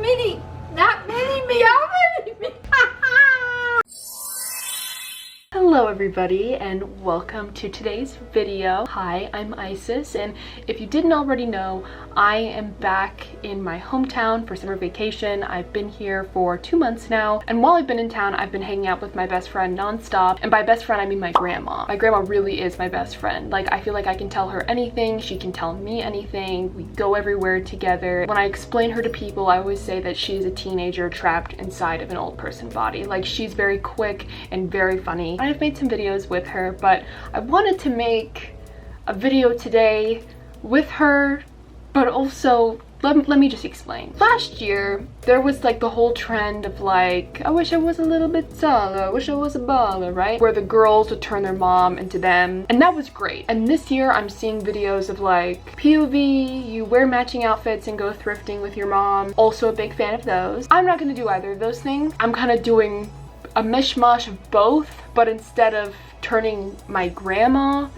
Mini. Not mini me. How many me? Hello everybody and welcome to today's video. Hi, I'm Isis, and if you didn't already know, I am back in my hometown for summer vacation. I've been here for 2 months now, and while I've been in town, I've been hanging out with my best friend nonstop. And by best friend, I mean my grandma. My grandma really is my best friend. Like, I feel like I can tell her anything, she can tell me anything. We go everywhere together. When I explain her to people, I always say that she's a teenager trapped inside of an old person body. Like, she's very quick and very funny. I've made some videos with her, but I wanted to make a video today with her, but also let me just explain. Last year there was like the whole trend of like, I wish I was a little bit taller, I wish I was a baller, right? Where the girls would turn their mom into them, and that was great. And this year I'm seeing videos of like POV, you wear matching outfits and go thrifting with your mom. Also a big fan of those. I'm not gonna do either of those things. I'm kind of doing a mishmash of both, but instead of turning my grandma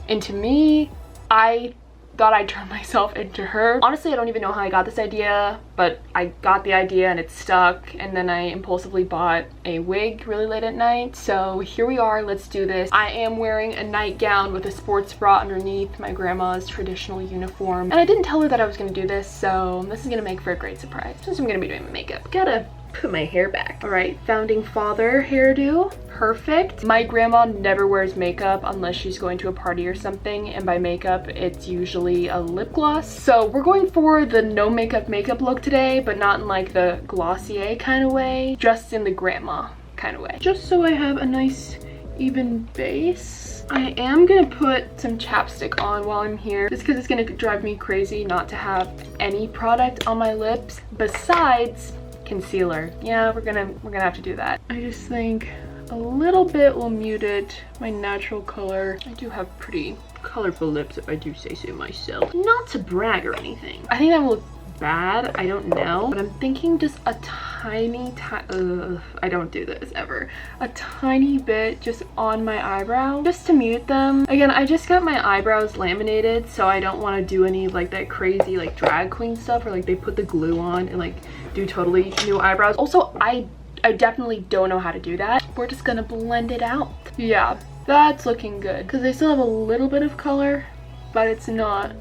into me, I thought I'd turn myself into her. Honestly, I don't even know how I got this idea, but I got the idea and it stuck, and then I impulsively bought a wig really late at night. So here we are, let's do this. I am wearing a nightgown with a sports bra underneath, my grandma's traditional uniform, and I didn't tell her that I was gonna do this, so this is gonna make for a great surprise since I'm gonna be doing my makeup. Gotta put my hair back. All right, founding father hairdo, perfect. My grandma never wears makeup unless she's going to a party or something, and by makeup it's usually a lip gloss. So we're going for the no makeup look today, but not in like the Glossier kind of way, just in the grandma kind of way, just so I have a nice even base. I am gonna put some chapstick on while I'm here, just because it's gonna drive me crazy not to have any product on my lips besides concealer. Yeah, we're gonna have to do that. I just think a little bit will mute it, my natural color. I do have pretty colorful lips if I do say so myself. Not to brag or anything. I think that will look bad, I don't know, but I'm thinking just a tiny I don't do this ever, a tiny bit just on my eyebrow just to mute them. Again, I just got my eyebrows laminated, so I don't want to do any like that crazy like drag queen stuff where like they put the glue on and like do totally new eyebrows. Also, I definitely don't know how to do that. We're just gonna blend it out. Yeah, that's looking good because they still have a little bit of color, but it's not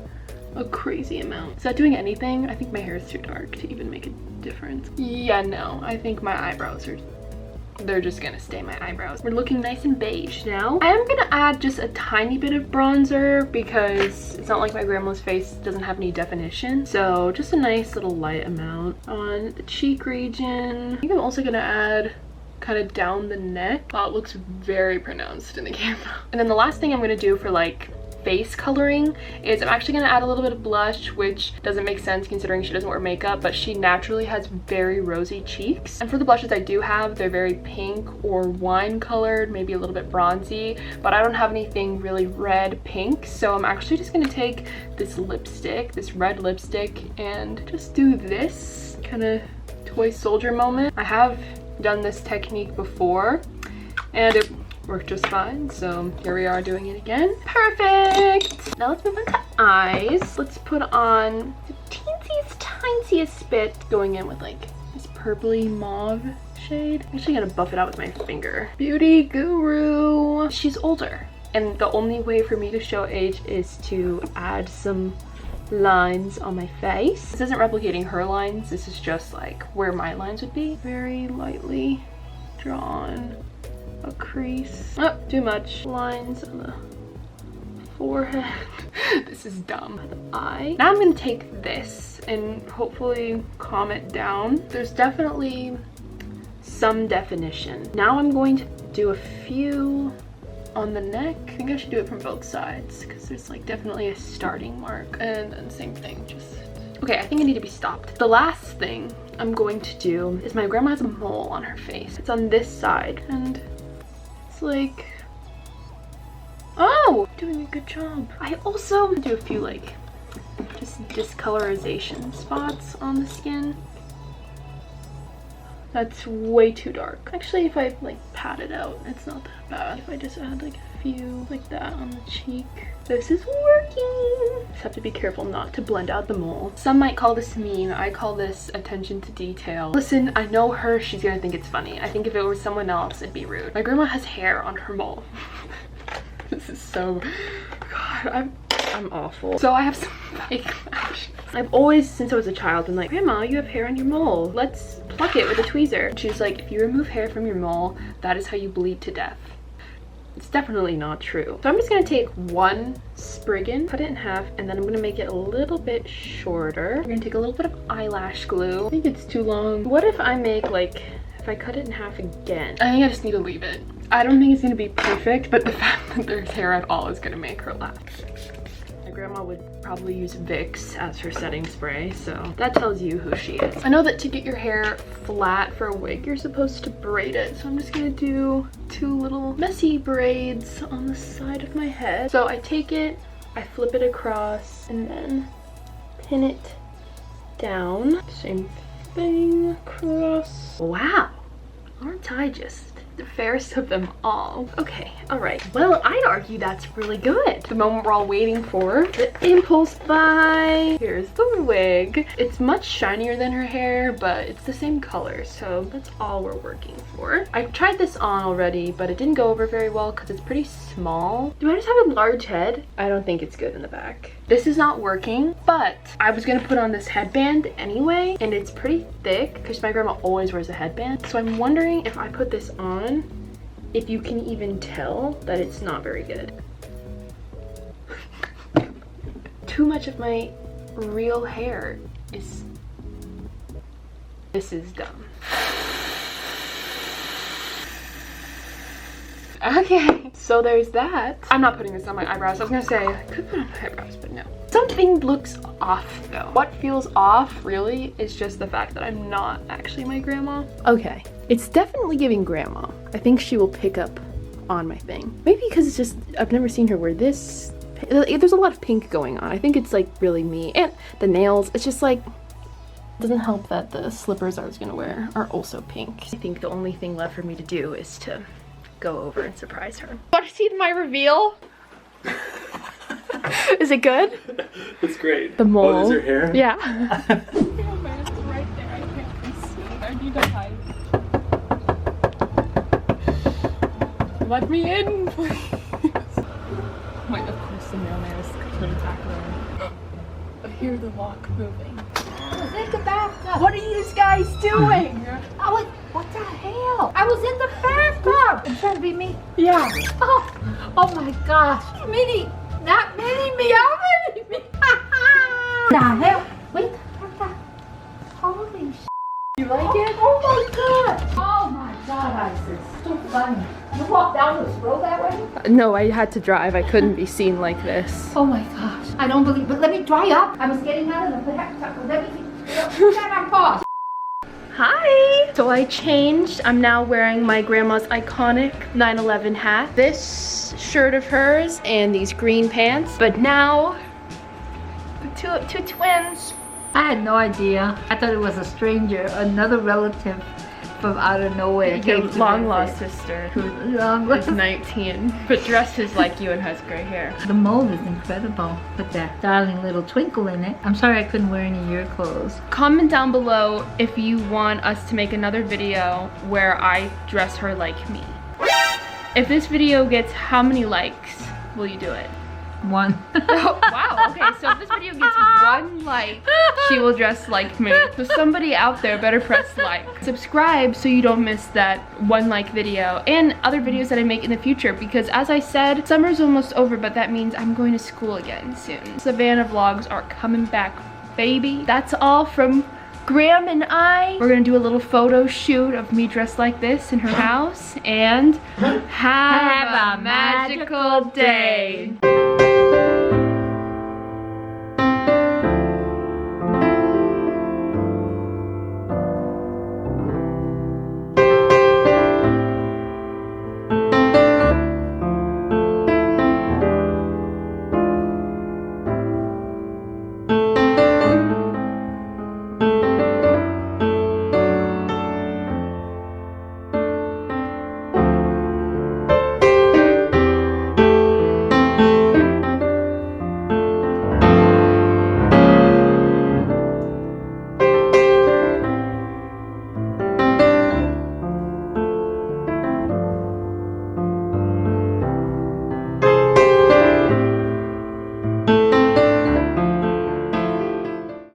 a crazy amount. Is that doing anything? I think my hair is too dark to even make a difference. Yeah, no, I think my eyebrows are, they're just gonna stay my eyebrows. We're looking nice and beige now. I am gonna add just a tiny bit of bronzer because it's not like my grandma's face doesn't have any definition. So just a nice little light amount on the cheek region. I think I'm also gonna add kind of down the neck. Wow, it looks very pronounced in the camera. And then the last thing I'm gonna do for like face coloring is I'm actually going to add a little bit of blush, which doesn't make sense considering she doesn't wear makeup, but she naturally has very rosy cheeks. And for the blushes I do have, they're very pink or wine colored, maybe a little bit bronzy, but I don't have anything really red pink. So I'm actually just going to take this lipstick, this red lipstick, and just do this kind of toy soldier moment. I have done this technique before and it worked just fine, so here we are doing it again. Perfect! Now let's move on to eyes. Let's put on the tiniest bit, going in with like this purpley mauve shade. I'm actually gonna buff it out with my finger. Beauty guru. She's older, and the only way for me to show age is to add some lines on my face. This isn't replicating her lines, this is just like where my lines would be. Very lightly drawn a crease. Oh, too much lines on the forehead. This is dumb. The eye. Now I'm gonna take this and hopefully calm it down. There's definitely some definition. Now I'm going to do a few on the neck. I think I should do it from both sides because there's like definitely a starting mark, and then same thing, just okay. I think I need to be stopped. The last thing I'm going to do is my grandma has a mole on her face. It's on this side, and like, oh, doing a good job. I also do a few like just discolorization spots on the skin. That's way too dark. Actually, if I like pat it out, it's not that bad. If I just add like a few like that on the cheek. This is working. Just have to be careful not to blend out the mole. Some might call this mean. I call this attention to detail. Listen, I know her, she's gonna think it's funny. I think if it were someone else, it'd be rude. My grandma has hair on her mole. This is so, God, I'm awful. So I have some fake lashes. I've always, since I was a child, been like, Grandma, you have hair on your mole. Let's pluck it with a tweezer. She's like, if you remove hair from your mole, that is how you bleed to death. It's definitely not true. So I'm just gonna take one spriggin, cut it in half, and then I'm gonna make it a little bit shorter. We're gonna take a little bit of eyelash glue. I think it's too long. What if I make like, if I cut it in half again? I think I just need to leave it. I don't think it's gonna be perfect, but the fact that there's hair at all is gonna make her laugh. My grandma would probably use Vicks as her setting spray, so that tells you who she is. I know that to get your hair flat for a wig, you're supposed to braid it, so I'm just gonna do 2 little messy braids on the side of my head. So I take it, I flip it across, and then pin it down. Same thing across. Wow, aren't I just the fairest of them all? Okay, all right. Well, I'd argue that's really good. The moment we're all waiting for, the impulse buy. Here's the wig. It's much shinier than her hair, but it's the same color, so that's all we're working for. I've tried this on already, but it didn't go over very well because it's pretty small. Do I just have a large head? I don't think it's good in the back. This is not working, but I was gonna put on this headband anyway, and it's pretty thick because my grandma always wears a headband. So I'm wondering if I put this on, if you can even tell that it's not very good. Too much of my real hair is, this is dumb. Okay, so there's that. I'm not putting this on my eyebrows. I was gonna say I could put it on my eyebrows, but no. Something looks off though. What feels off really is just the fact that I'm not actually my grandma. Okay, it's definitely giving grandma. I think she will pick up on my thing. Maybe because it's just, I've never seen her wear this. There's a lot of pink going on. I think it's like really me. And the nails, it's just like, it doesn't help that the slippers I was gonna wear are also pink. I think the only thing left for me to do is to go over and surprise her. Want to see my reveal? Is it good? It's great. The mole. Oh, is her hair? Yeah. Right there. I can't be seen. I need to hide. Let me in, please. Wait, of course the mailman is putting back around. I hear the lock moving. I was in the bathtub. What are you guys doing? What the hell? I was in the bathtub. It's trying to be me. Yeah. Oh my gosh. Mini, not mini me. How mini me? The hell? Wait, what the? Holy sh**. You like it? Oh my god. Oh my god, Isis. So funny. You walked down this road that way? No, I had to drive. I couldn't be seen like this. Oh my gosh. I don't believe, but let me dry up. I was getting out of the bathtub. Let me put that on pause. Hi! So I changed. I'm now wearing my grandma's iconic 9/11 hat. This shirt of hers and these green pants. But now, the two twins. I had no idea. I thought it was a stranger, another relative from out of nowhere. Your long lost sister who is 19 but dresses like you and has gray hair. The mold is incredible with that darling little twinkle in it. I'm sorry I couldn't wear any of your clothes. Comment down below if you want us to make another video where I dress her like me. If this video gets how many likes, will you do it? 1. Oh, wow, okay, so if this video gets 1 like, she will dress like me. So somebody out there better press like. Subscribe so you don't miss that 1 like video and other videos that I make in the future, because as I said, summer's almost over, but that means I'm going to school again soon. Savannah vlogs are coming back, baby. That's all from Graham and I. We're gonna do a little photo shoot of me dressed like this in her house, and have a magical day.